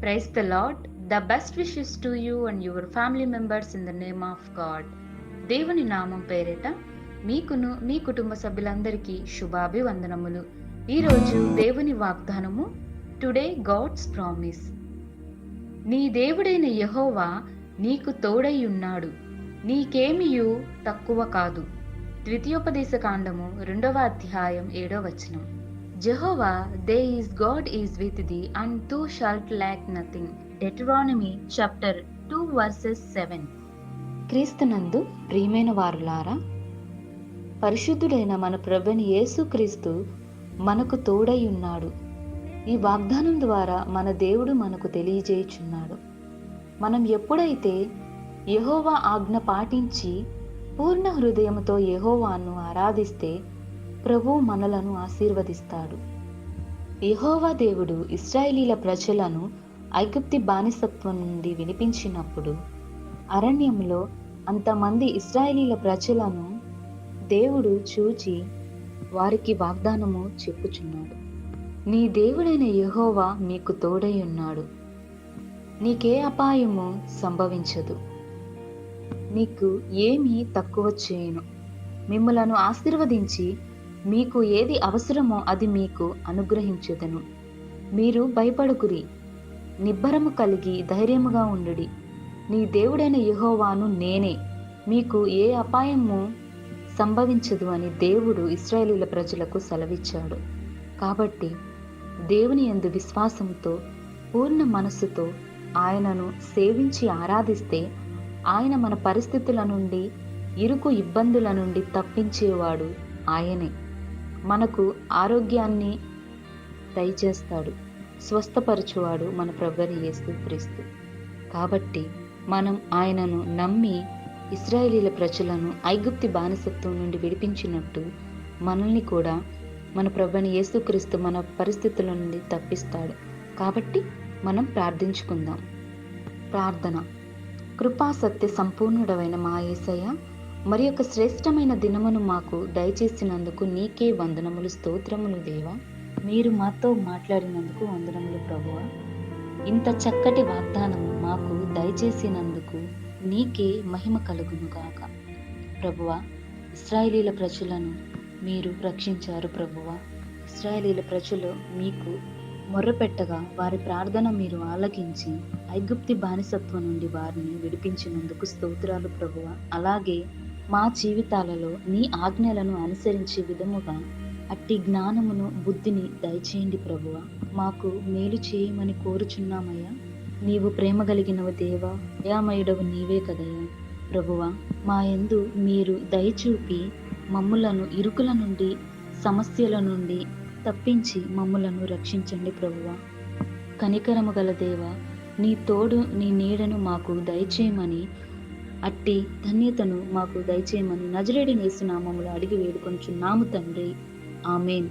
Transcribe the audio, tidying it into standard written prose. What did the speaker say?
Praise the Lord. The best wishes to you and your family members in the name of God. దేవుని నామం పేరిట మీకును మీ కుటుంబ సభ్యులందరికీ శుభాభివందనములు. ఈరోజు దేవుని వాగ్దానము టుడే గాడ్స్ ప్రామిస్. నీ దేవుడైన యెహోవా నీకు తోడై ఉన్నాడు, నీకేమియు తక్కువ కాదు. ద్వితీయోపదేశ కాండము 2వ అధ్యాయం 7వ వచనం. Jehovah they is God is with the and thou shalt lack nothing. Deuteronomy chapter 2 verses 7. క్రీస్తునందు ప్రియమైన వారులారా, పరిశుద్ధుడైన మన ప్రభువైన యేసుక్రీస్తు మనకు తోడై ఉన్నాడు. ఈ వాగ్దానం ద్వారా మన దేవుడు మనకు తెలియజేయుచున్నాడు. మనం ఎప్పుడైతే యెహోవా ఆజ్ఞ పాటించి పూర్ణ హృదయముతో యెహోవాను ఆరాధిస్తే ప్రభువు మనలను ఆశీర్వదిస్తాడు. యెహోవా దేవుడు ఇశ్రాయేలీల ప్రజలను ఐగుప్తి బానిసత్వం నుండి విడిపించినప్పుడు అరణ్యంలో అంతమంది ఇశ్రాయేలీల ప్రజలను దేవుడు చూచి వారికి వాగ్దానము చెప్పుచున్నాడు. నీ దేవుడైన యెహోవా మీకు తోడై ఉన్నాడు, నీకే అపాయము సంభవించదు, నీకు ఏమీ తక్కువ చేయను, మిమ్ములను ఆశీర్వదించి మీకు ఏది అవసరమో అది మీకు అనుగ్రహించుదను. మీరు భయపడుకురి, నిబ్బరము కలిగి ధైర్యముగా ఉండుడి. నీ దేవుడైన యెహోవాను నేనే, మీకు ఏ అపాయము సంభవించదు అని దేవుడు ఇశ్రాయేలీల ప్రజలకు సెలవిచ్చాడు. కాబట్టి దేవుని యందు విశ్వాసంతో పూర్ణ మనస్సుతో ఆయనను సేవించి ఆరాధిస్తే ఆయన మన పరిస్థితుల నుండి, ఇరుకు ఇబ్బందుల నుండి తప్పించేవాడు ఆయనే. మనకు ఆరోగ్యాన్ని దయచేస్తాడు, స్వస్థపరచువాడు మన ప్రభువైన యేసుక్రీస్తు. కాబట్టి మనం ఆయనను నమ్మి ఇశ్రాయేలీల ప్రజలను ఐగుప్తి బానిసత్వం నుండి విడిపించినట్టు మనల్ని కూడా మన ప్రభువైన యేసుక్రీస్తు మన పరిస్థితుల నుండి తప్పిస్తాడు. కాబట్టి మనం ప్రార్థించుకుందాం. ప్రార్థన. కృపా సత్య సంపూర్ణుడవైన మా యేసయ్య, మరి యొక్క శ్రేష్టమైన దినమును మాకు దయచేసినందుకు నీకే వందనములు, స్తోత్రములు దేవా. మీరు మాతో మాట్లాడినందుకు వందనములు ప్రభువా. ఇంత చక్కటి వాగ్దానము మాకు దయచేసినందుకు నీకే మహిమ కలుగును గాక. ప్రభువా, ఇశ్రాయేలీల ప్రజలను మీరు రక్షించారు ప్రభువా. ఇశ్రాయేలీల ప్రజలు మీకు మొర్రపెట్టగా వారి ప్రార్థన మీరు ఆలకించి ఐగుప్తి బానిసత్వం నుండి వారిని విడిపించినందుకు స్తోత్రాలు ప్రభువా. అలాగే మా జీవితాలలో నీ ఆజ్ఞలను అనుసరించే విధముగా అట్టి జ్ఞానమును, బుద్ధిని దయచేయండి ప్రభువా. మాకు మేలు చేయమని కోరుచున్నామయ్యా. నీవు ప్రేమ కలిగినవ దేవా, దయామయుడవు నీవే కదయ్యా. ప్రభువా, మా యందు మీరు దయచూపి మమ్ములను ఇరుకుల నుండి, సమస్యల నుండి తప్పించి మమ్ములను రక్షించండి ప్రభువా. కనికరము గల దేవా, నీ తోడు, నీ నీడను మాకు దయచేయమని, అట్టి ధన్యతను మాకు దయచేయమని నజరేయుడైన యేసు నామములో అడిగి వేడుకొనుచున్నాము తండ్రి. ఆమేన్.